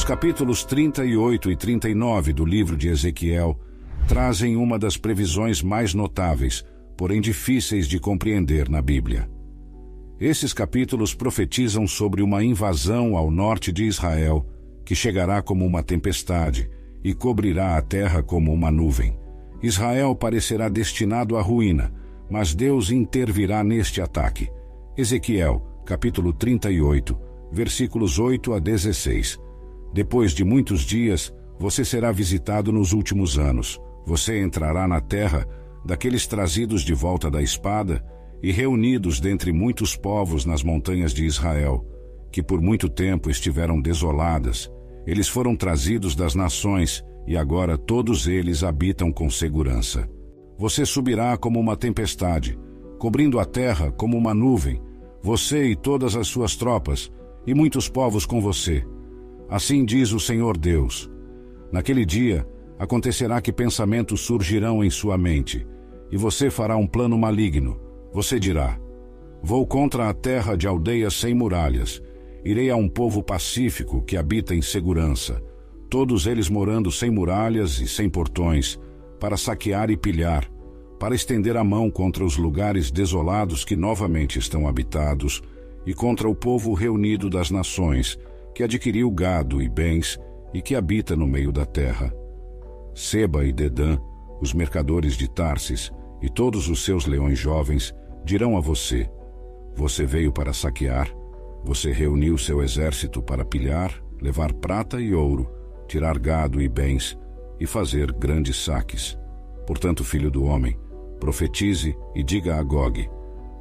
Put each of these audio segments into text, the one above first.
Os capítulos 38 e 39 do livro de Ezequiel trazem uma das previsões mais notáveis, porém difíceis de compreender na Bíblia. Esses capítulos profetizam sobre uma invasão ao norte de Israel, que chegará como uma tempestade e cobrirá a terra como uma nuvem. Israel parecerá destinado à ruína, mas Deus intervirá neste ataque. Ezequiel, capítulo 38, versículos 8 a 16. Depois de muitos dias, você será visitado nos últimos anos. Você entrará na terra daqueles trazidos de volta da espada e reunidos dentre muitos povos nas montanhas de Israel, que por muito tempo estiveram desoladas. Eles foram trazidos das nações e agora todos eles habitam com segurança. Você subirá como uma tempestade, cobrindo a terra como uma nuvem, você e todas as suas tropas, e muitos povos com você. Assim diz o Senhor Deus. Naquele dia, acontecerá que pensamentos surgirão em sua mente, e você fará um plano maligno. Você dirá: vou contra a terra de aldeias sem muralhas, irei a um povo pacífico que habita em segurança, todos eles morando sem muralhas e sem portões, para saquear e pilhar, para estender a mão contra os lugares desolados que novamente estão habitados, e contra o povo reunido das nações, que adquiriu gado e bens e que habita no meio da terra. Seba e Dedã, os mercadores de Tarsis, e todos os seus leões jovens, dirão a você: você veio para saquear, você reuniu seu exército para pilhar, levar prata e ouro, tirar gado e bens, e fazer grandes saques. Portanto, filho do homem, profetize e diga a Gog: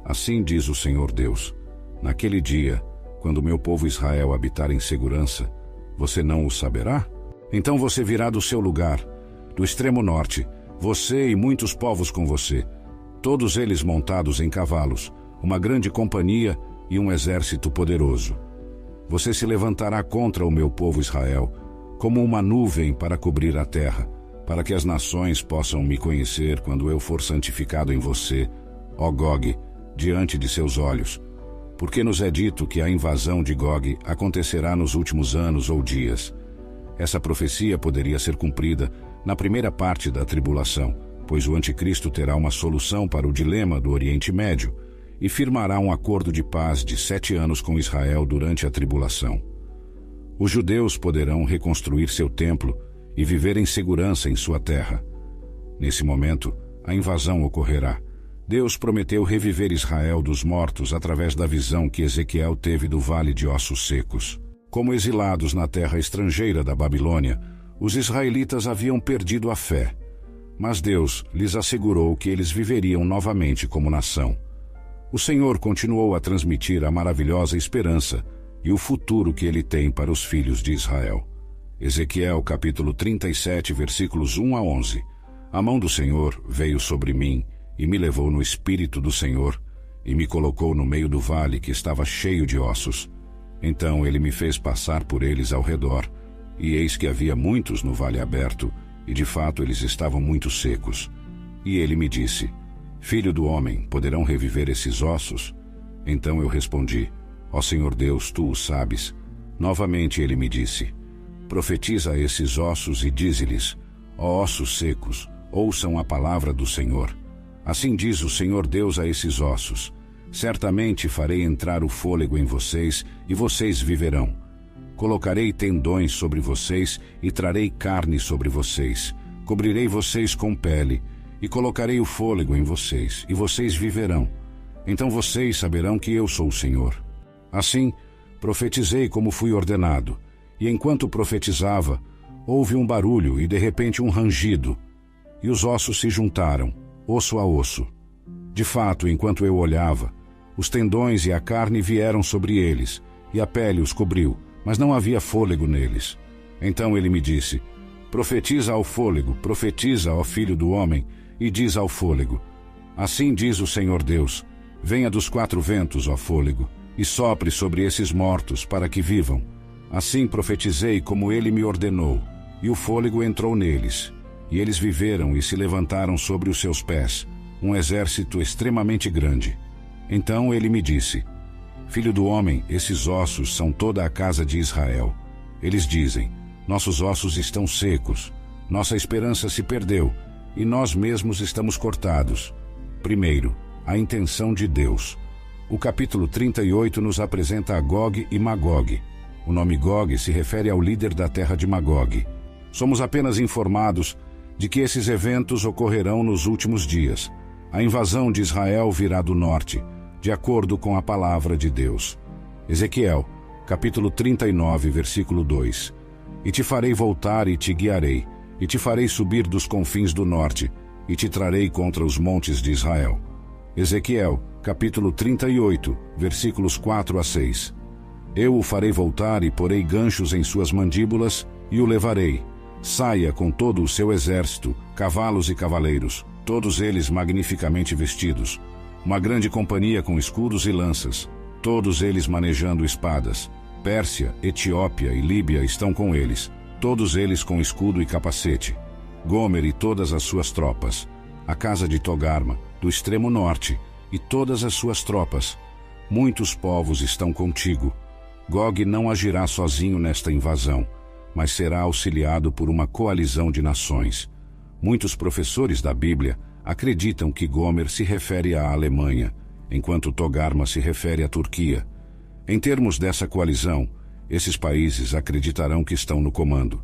assim diz o Senhor Deus, naquele dia, quando meu povo Israel habitar em segurança, você não o saberá? Então você virá do seu lugar, do extremo norte, você e muitos povos com você, todos eles montados em cavalos, uma grande companhia e um exército poderoso. Você se levantará contra o meu povo Israel, como uma nuvem para cobrir a terra, para que as nações possam me conhecer quando eu for santificado em você, ó Gog, diante de seus olhos. Porque nos é dito que a invasão de Gog acontecerá nos últimos anos ou dias. Essa profecia poderia ser cumprida na primeira parte da tribulação, pois o anticristo terá uma solução para o dilema do Oriente Médio e firmará um acordo de paz de 7 anos com Israel durante a tribulação. Os judeus poderão reconstruir seu templo e viver em segurança em sua terra. Nesse momento, a invasão ocorrerá. Deus prometeu reviver Israel dos mortos através da visão que Ezequiel teve do Vale de Ossos Secos. Como exilados na terra estrangeira da Babilônia, os israelitas haviam perdido a fé, mas Deus lhes assegurou que eles viveriam novamente como nação. O Senhor continuou a transmitir a maravilhosa esperança e o futuro que Ele tem para os filhos de Israel. Ezequiel capítulo 37, versículos 1 a 11. A mão do Senhor veio sobre mim, e me levou no espírito do Senhor, e me colocou no meio do vale que estava cheio de ossos. Então ele me fez passar por eles ao redor, e eis que havia muitos no vale aberto, e de fato eles estavam muito secos. E ele me disse: filho do homem, poderão reviver esses ossos? Então eu respondi: ó Senhor Deus, tu o sabes. Novamente ele me disse: profetiza a esses ossos e dize-lhes: ó ossos secos, ouçam a palavra do Senhor. Assim diz o Senhor Deus a esses ossos: certamente farei entrar o fôlego em vocês, e vocês viverão. Colocarei tendões sobre vocês, e trarei carne sobre vocês. Cobrirei vocês com pele, e colocarei o fôlego em vocês, e vocês viverão. Então vocês saberão que eu sou o Senhor. Assim, profetizei como fui ordenado, e enquanto profetizava, houve um barulho e de repente um rangido, e os ossos se juntaram, osso a osso. De fato, enquanto eu olhava, os tendões e a carne vieram sobre eles, e a pele os cobriu, mas não havia fôlego neles. Então ele me disse: profetiza ao fôlego, profetiza, ó filho do homem, e diz ao fôlego: assim diz o Senhor Deus: venha dos 4 ventos, ó fôlego, e sopre sobre esses mortos, para que vivam. Assim profetizei como ele me ordenou, e o fôlego entrou neles, e eles viveram e se levantaram sobre os seus pés, um exército extremamente grande. Então ele me disse: filho do homem, esses ossos são toda a casa de Israel. Eles dizem: nossos ossos estão secos, nossa esperança se perdeu, e nós mesmos estamos cortados. Primeiro, a intenção de Deus. O capítulo 38 nos apresenta a Gog e Magog. O nome Gog se refere ao líder da terra de Magog. Somos apenas informados de que esses eventos ocorrerão nos últimos dias. A invasão de Israel virá do norte, de acordo com a palavra de Deus. Ezequiel, capítulo 39, versículo 2. E te farei voltar e te guiarei, e te farei subir dos confins do norte, e te trarei contra os montes de Israel. Ezequiel, capítulo 38, versículos 4 a 6. Eu o farei voltar e porei ganchos em suas mandíbulas, e o levarei. Saia com todo o seu exército, cavalos e cavaleiros, todos eles magnificamente vestidos. Uma grande companhia com escudos e lanças, todos eles manejando espadas. Pérsia, Etiópia e Líbia estão com eles, todos eles com escudo e capacete. Gomer e todas as suas tropas. A casa de Togarma, do extremo norte, e todas as suas tropas. Muitos povos estão contigo. Gog não agirá sozinho nesta invasão, mas será auxiliado por uma coalizão de nações. Muitos professores da Bíblia acreditam que Gomer se refere à Alemanha, enquanto Togarma se refere à Turquia. Em termos dessa coalizão, esses países acreditarão que estão no comando.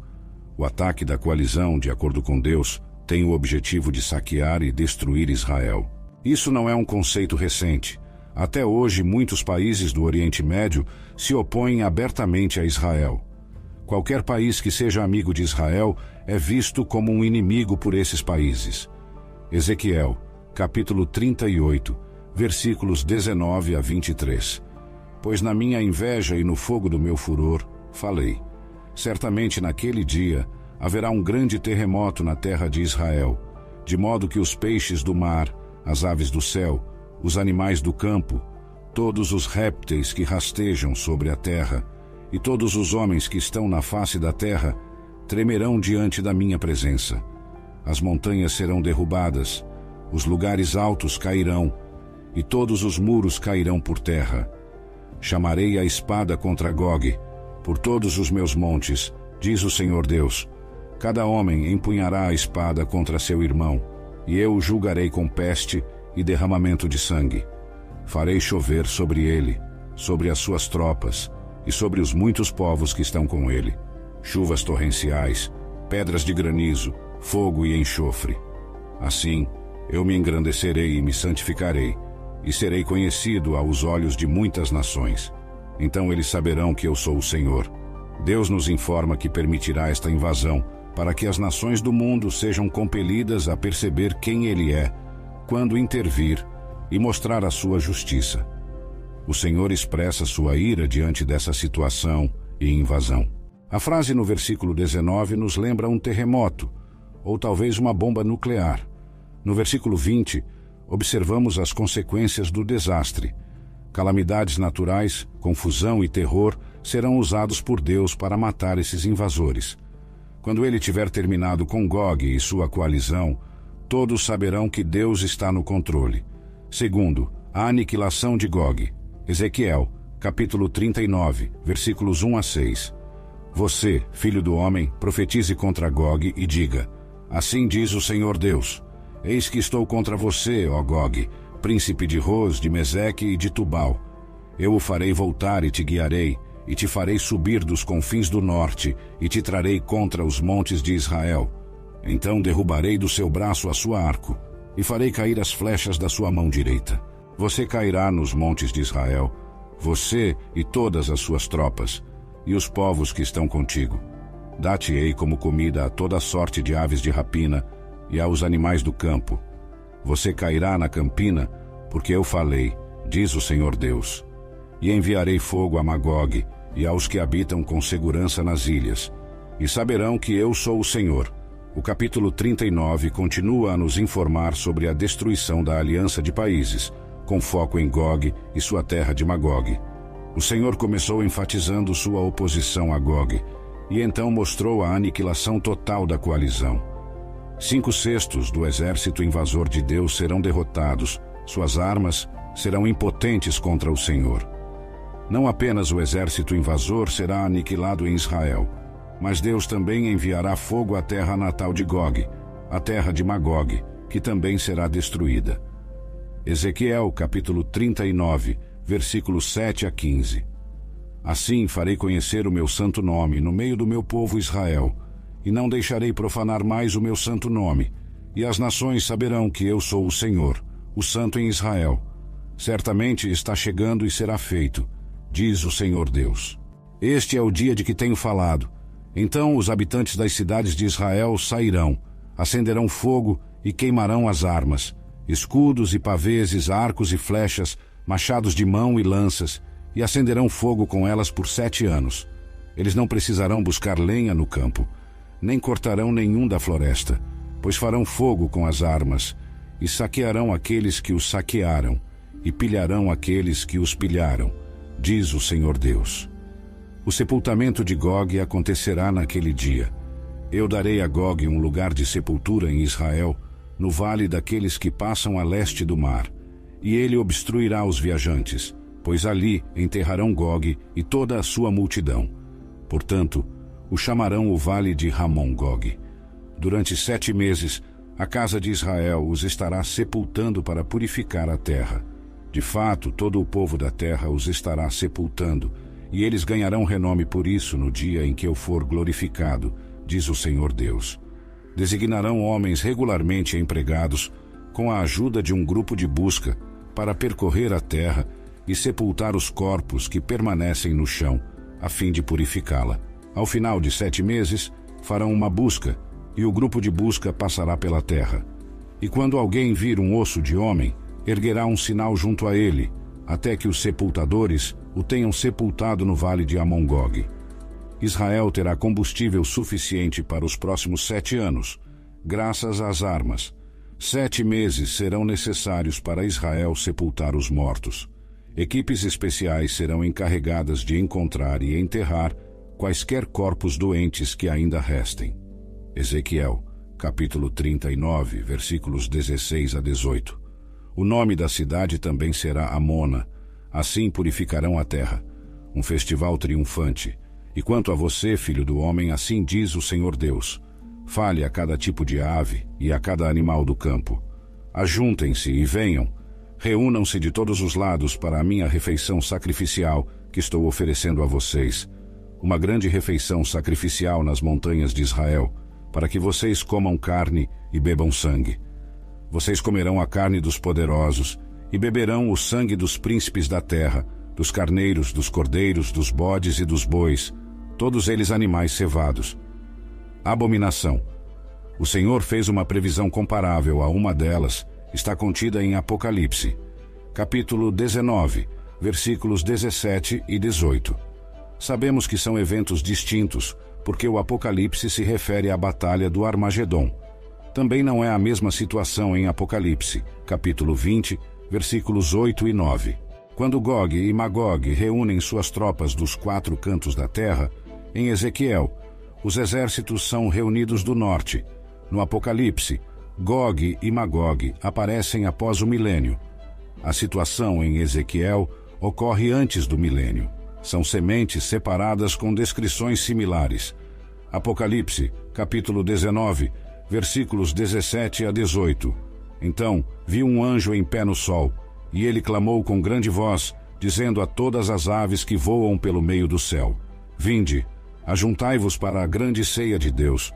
O ataque da coalizão, de acordo com Deus, tem o objetivo de saquear e destruir Israel. Isso não é um conceito recente. Até hoje, muitos países do Oriente Médio se opõem abertamente a Israel. Qualquer país que seja amigo de Israel é visto como um inimigo por esses países. Ezequiel, capítulo 38, versículos 19 a 23. Pois na minha inveja e no fogo do meu furor, falei. Certamente naquele dia haverá um grande terremoto na terra de Israel, de modo que os peixes do mar, as aves do céu, os animais do campo, todos os répteis que rastejam sobre a terra, e todos os homens que estão na face da terra, tremerão diante da minha presença. As montanhas serão derrubadas, os lugares altos cairão, e todos os muros cairão por terra. Chamarei a espada contra Gog, por todos os meus montes, diz o Senhor Deus. Cada homem empunhará a espada contra seu irmão, e eu o julgarei com peste e derramamento de sangue. Farei chover sobre ele, sobre as suas tropas, e sobre os muitos povos que estão com ele, chuvas torrenciais, pedras de granizo, fogo e enxofre. Assim, eu me engrandecerei e me santificarei, e serei conhecido aos olhos de muitas nações. Então eles saberão que eu sou o Senhor. Deus nos informa que permitirá esta invasão, para que as nações do mundo sejam compelidas a perceber quem Ele é, quando intervir e mostrar a sua justiça. O Senhor expressa sua ira diante dessa situação e invasão. A frase no versículo 19 nos lembra um terremoto, ou talvez uma bomba nuclear. No versículo 20, observamos as consequências do desastre. Calamidades naturais, confusão e terror serão usados por Deus para matar esses invasores. Quando ele tiver terminado com Gog e sua coalizão, todos saberão que Deus está no controle. Segundo, a aniquilação de Gog. Ezequiel, capítulo 39, versículos 1 a 6. Você, filho do homem, profetize contra Gog e diga: assim diz o Senhor Deus, eis que estou contra você, ó Gog, príncipe de Ros, de Meseque e de Tubal. Eu o farei voltar e te guiarei, e te farei subir dos confins do norte, e te trarei contra os montes de Israel. Então derrubarei do seu braço a sua arco, e farei cair as flechas da sua mão direita. Você cairá nos montes de Israel, você e todas as suas tropas, e os povos que estão contigo. Dá-te-ei como comida a toda sorte de aves de rapina e aos animais do campo. Você cairá na campina, porque eu falei, diz o Senhor Deus. E enviarei fogo a Magog e aos que habitam com segurança nas ilhas, e saberão que eu sou o Senhor. O capítulo 39 continua a nos informar sobre a destruição da aliança de países, com foco em Gog e sua terra de Magog. O Senhor começou enfatizando sua oposição a Gog, e então mostrou a aniquilação total da coalizão. 5/6 do exército invasor de Deus serão derrotados, suas armas serão impotentes contra o Senhor. Não apenas o exército invasor será aniquilado em Israel, mas Deus também enviará fogo à terra natal de Gog, a terra de Magog, que também será destruída. Ezequiel, capítulo 39, versículos 7 a 15. Assim farei conhecer o meu santo nome no meio do meu povo Israel, e não deixarei profanar mais o meu santo nome, e as nações saberão que eu sou o Senhor, o Santo em Israel. Certamente está chegando e será feito, diz o Senhor Deus. Este é o dia de que tenho falado. Então os habitantes das cidades de Israel sairão, acenderão fogo e queimarão as armas, escudos e paveses, arcos e flechas, machados de mão e lanças, e acenderão fogo com elas por 7 anos. Eles não precisarão buscar lenha no campo, nem cortarão nenhum da floresta, pois farão fogo com as armas, e saquearão aqueles que os saquearam, e pilharão aqueles que os pilharam, diz o Senhor Deus. O sepultamento de Gog acontecerá naquele dia. Eu darei a Gog um lugar de sepultura em Israel, no vale daqueles que passam a leste do mar, e ele obstruirá os viajantes, pois ali enterrarão Gog e toda a sua multidão. Portanto, o chamarão o vale de Ramon-Gog. Durante 7 meses, a casa de Israel os estará sepultando para purificar a terra. De fato, todo o povo da terra os estará sepultando, e eles ganharão renome por isso no dia em que eu for glorificado, diz o Senhor Deus. Designarão homens regularmente empregados, com a ajuda de um grupo de busca, para percorrer a terra e sepultar os corpos que permanecem no chão, a fim de purificá-la. Ao final de 7 meses, farão uma busca, e o grupo de busca passará pela terra. E quando alguém vir um osso de homem, erguerá um sinal junto a ele, até que os sepultadores o tenham sepultado no vale de Amon-Gog. Israel terá combustível suficiente para os próximos 7 anos, graças às armas. 7 meses serão necessários para Israel sepultar os mortos. Equipes especiais serão encarregadas de encontrar e enterrar quaisquer corpos doentes que ainda restem. Ezequiel, capítulo 39, versículos 16 a 18. O nome da cidade também será Amona. Assim purificarão a terra. Um festival triunfante. E quanto a você, filho do homem, assim diz o Senhor Deus: fale a cada tipo de ave e a cada animal do campo. Ajuntem-se e venham. Reúnam-se de todos os lados para a minha refeição sacrificial que estou oferecendo a vocês. Uma grande refeição sacrificial nas montanhas de Israel, para que vocês comam carne e bebam sangue. Vocês comerão a carne dos poderosos e beberão o sangue dos príncipes da terra, dos carneiros, dos cordeiros, dos bodes e dos bois, todos eles animais cevados. Abominação. O Senhor fez uma previsão comparável a uma delas, está contida em Apocalipse, capítulo 19, versículos 17 e 18. Sabemos que são eventos distintos, porque o Apocalipse se refere à batalha do Armagedon. Também não é a mesma situação em Apocalipse, capítulo 20, versículos 8 e 9. Quando Gog e Magog reúnem suas tropas dos 4 cantos da terra, em Ezequiel, os exércitos são reunidos do norte. No Apocalipse, Gog e Magog aparecem após o milênio. A situação em Ezequiel ocorre antes do milênio. São sementes separadas com descrições similares. Apocalipse, capítulo 19, versículos 17 a 18. Então vi um anjo em pé no sol, e ele clamou com grande voz, dizendo a todas as aves que voam pelo meio do céu: vinde, ajuntai-vos para a grande ceia de Deus,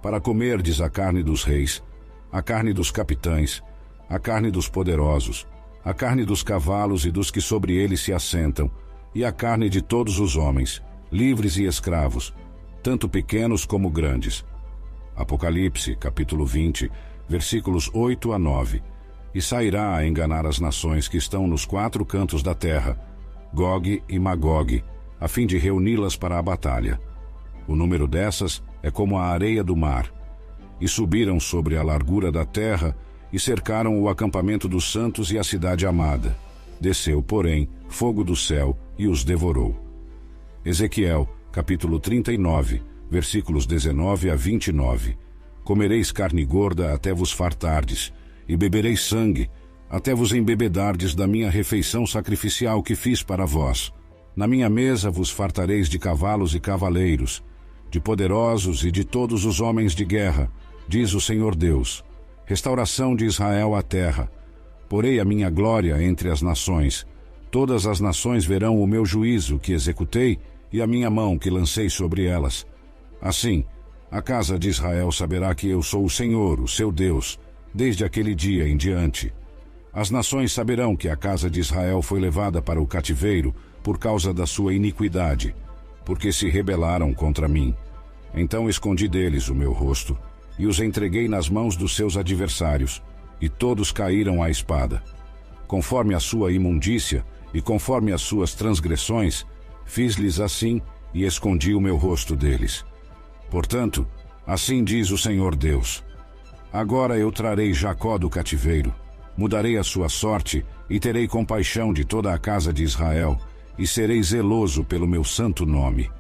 para comerdes a carne dos reis, a carne dos capitães, a carne dos poderosos, a carne dos cavalos e dos que sobre eles se assentam, e a carne de todos os homens, livres e escravos, tanto pequenos como grandes. Apocalipse, capítulo 20, versículos 8 a 9. E sairá a enganar as nações que estão nos 4 cantos da terra, Gog e Magog, a fim de reuni-las para a batalha. O número dessas é como a areia do mar. E subiram sobre a largura da terra e cercaram o acampamento dos santos e a cidade amada. Desceu, porém, fogo do céu e os devorou. Ezequiel, capítulo 39, versículos 19 a 29. Comereis carne gorda até vos fartardes, e bebereis sangue, até vos embebedardes da minha refeição sacrificial que fiz para vós. Na minha mesa vos fartareis de cavalos e cavaleiros, de poderosos e de todos os homens de guerra, diz o Senhor Deus. Restauração de Israel à terra. Porei a minha glória entre as nações. Todas as nações verão o meu juízo que executei e a minha mão que lancei sobre elas. Assim, a casa de Israel saberá que eu sou o Senhor, o seu Deus, desde aquele dia em diante. As nações saberão que a casa de Israel foi levada para o cativeiro por causa da sua iniquidade, porque se rebelaram contra mim. Então escondi deles o meu rosto e os entreguei nas mãos dos seus adversários, e todos caíram à espada. Conforme a sua imundícia e conforme as suas transgressões, fiz-lhes assim e escondi o meu rosto deles. Portanto, assim diz o Senhor Deus: agora eu trarei Jacó do cativeiro, mudarei a sua sorte e terei compaixão de toda a casa de Israel, e serei zeloso pelo meu santo nome.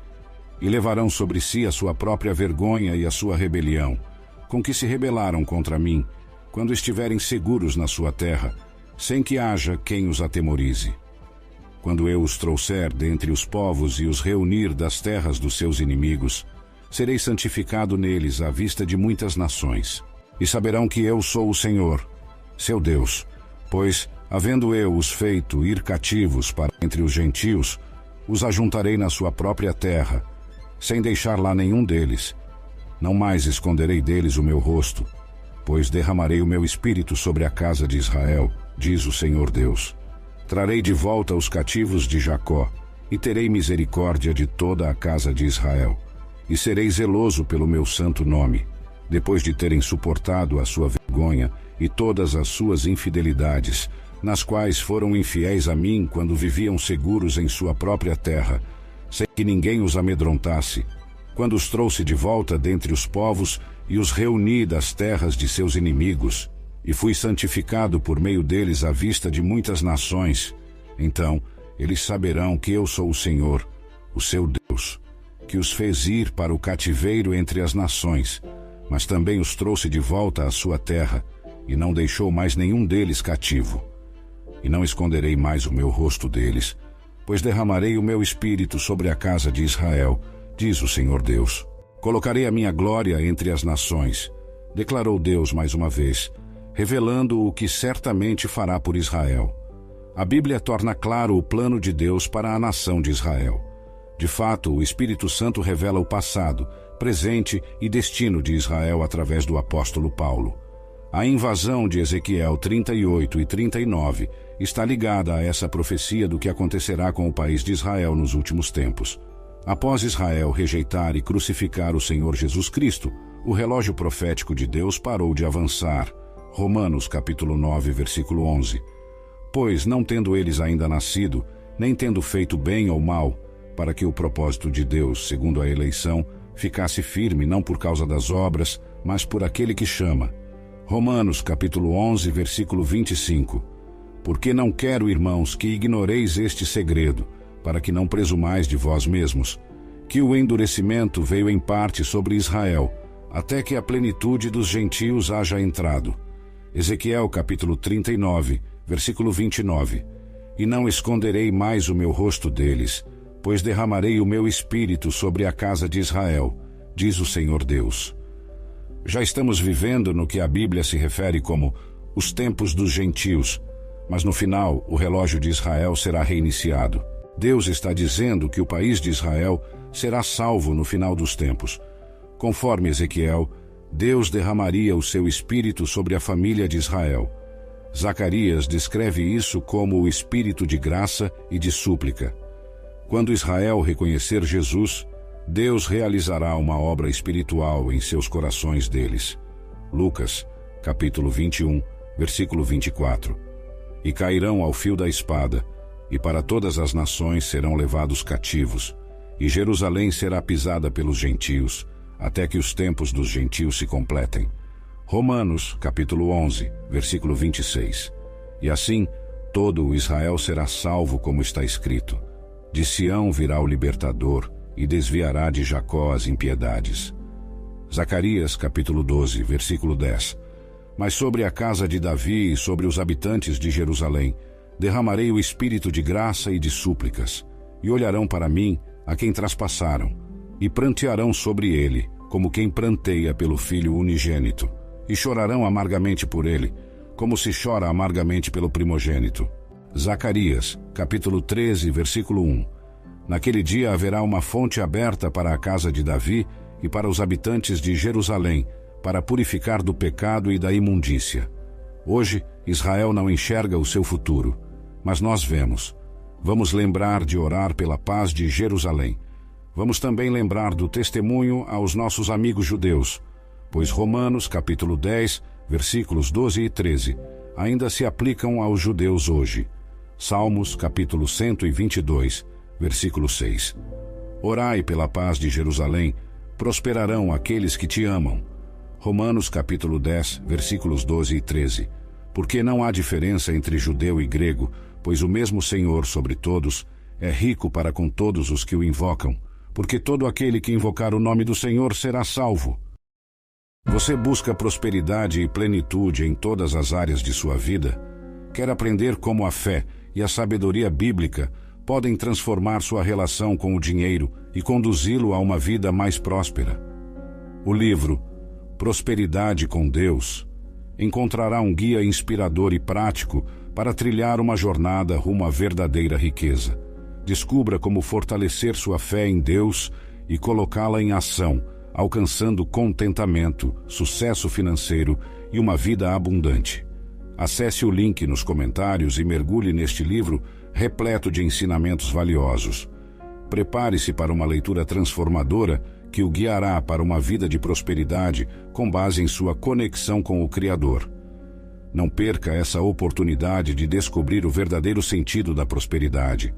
E levarão sobre si a sua própria vergonha e a sua rebelião, com que se rebelaram contra mim, quando estiverem seguros na sua terra, sem que haja quem os atemorize. Quando eu os trouxer dentre os povos e os reunir das terras dos seus inimigos, serei santificado neles à vista de muitas nações, e saberão que eu sou o Senhor, seu Deus, pois, havendo eu os feito ir cativos para entre os gentios, os ajuntarei na sua própria terra, sem deixar lá nenhum deles. Não mais esconderei deles o meu rosto, pois derramarei o meu espírito sobre a casa de Israel, diz o Senhor Deus. Trarei de volta os cativos de Jacó, e terei misericórdia de toda a casa de Israel, e serei zeloso pelo meu santo nome, depois de terem suportado a sua vergonha e todas as suas infidelidades, nas quais foram infiéis a mim quando viviam seguros em sua própria terra, sem que ninguém os amedrontasse, quando os trouxe de volta dentre os povos e os reuni das terras de seus inimigos, e fui santificado por meio deles à vista de muitas nações. Então eles saberão que eu sou o Senhor, o seu Deus, que os fez ir para o cativeiro entre as nações, mas também os trouxe de volta à sua terra, e não deixou mais nenhum deles cativo. E não esconderei mais o meu rosto deles, pois derramarei o meu espírito sobre a casa de Israel, diz o Senhor Deus. Colocarei a minha glória entre as nações, declarou Deus mais uma vez, revelando o que certamente fará por Israel. A Bíblia torna claro o plano de Deus para a nação de Israel. De fato, o Espírito Santo revela o passado, presente e destino de Israel através do apóstolo Paulo. A invasão de Ezequiel 38 e 39 está ligada a essa profecia do que acontecerá com o país de Israel nos últimos tempos. Após Israel rejeitar e crucificar o Senhor Jesus Cristo, o relógio profético de Deus parou de avançar. Romanos capítulo 9, versículo 11. Pois, não tendo eles ainda nascido, nem tendo feito bem ou mal, para que o propósito de Deus, segundo a eleição, ficasse firme não por causa das obras, mas por aquele que chama. Romanos capítulo 11, versículo 25. Porque não quero, irmãos, que ignoreis este segredo, para que não presumais de vós mesmos, que o endurecimento veio em parte sobre Israel, até que a plenitude dos gentios haja entrado. Ezequiel capítulo 39, versículo 29. E não esconderei mais o meu rosto deles, pois derramarei o meu espírito sobre a casa de Israel, diz o Senhor Deus. Já estamos vivendo no que a Bíblia se refere como os tempos dos gentios, mas no final o relógio de Israel será reiniciado. Deus está dizendo que o país de Israel será salvo no final dos tempos. Conforme Ezequiel, Deus derramaria o seu espírito sobre a família de Israel. Zacarias descreve isso como o espírito de graça e de súplica. Quando Israel reconhecer Jesus, Deus realizará uma obra espiritual em seus corações deles. Lucas, capítulo 21, versículo 24. E cairão ao fio da espada, e para todas as nações serão levados cativos, e Jerusalém será pisada pelos gentios, até que os tempos dos gentios se completem. Romanos, capítulo 11, versículo 26. E assim, todo o Israel será salvo, como está escrito. De Sião virá o libertador, e desviará de Jacó as impiedades. Zacarias, capítulo 12, versículo 10. Mas sobre a casa de Davi e sobre os habitantes de Jerusalém, derramarei o espírito de graça e de súplicas, e olharão para mim, a quem traspassaram, e prantearão sobre ele, como quem pranteia pelo filho unigênito, e chorarão amargamente por ele, como se chora amargamente pelo primogênito. Zacarias, capítulo 13, versículo 1. Naquele dia haverá uma fonte aberta para a casa de Davi e para os habitantes de Jerusalém, para purificar do pecado e da imundícia. Hoje, Israel não enxerga o seu futuro, mas nós vemos. Vamos lembrar de orar pela paz de Jerusalém. Vamos também lembrar do testemunho aos nossos amigos judeus, pois Romanos, capítulo 10, versículos 12 e 13, ainda se aplicam aos judeus hoje. Salmos, capítulo 122, versículo 6. Orai pela paz de Jerusalém, prosperarão aqueles que te amam. Romanos, capítulo 10, versículos 12 e 13. Porque não há diferença entre judeu e grego, pois o mesmo Senhor sobre todos é rico para com todos os que o invocam, porque todo aquele que invocar o nome do Senhor será salvo. Você busca prosperidade e plenitude em todas as áreas de sua vida? Quer aprender como a fé e a sabedoria bíblica podem transformar sua relação com o dinheiro e conduzi-lo a uma vida mais próspera? O livro Prosperidade com Deus encontrará um guia inspirador e prático para trilhar uma jornada rumo à verdadeira riqueza. Descubra como fortalecer sua fé em Deus e colocá-la em ação, alcançando contentamento, sucesso financeiro e uma vida abundante. Acesse o link nos comentários e mergulhe neste livro repleto de ensinamentos valiosos. Prepare-se para uma leitura transformadora que o guiará para uma vida de prosperidade com base em sua conexão com o Criador. Não perca essa oportunidade de descobrir o verdadeiro sentido da prosperidade.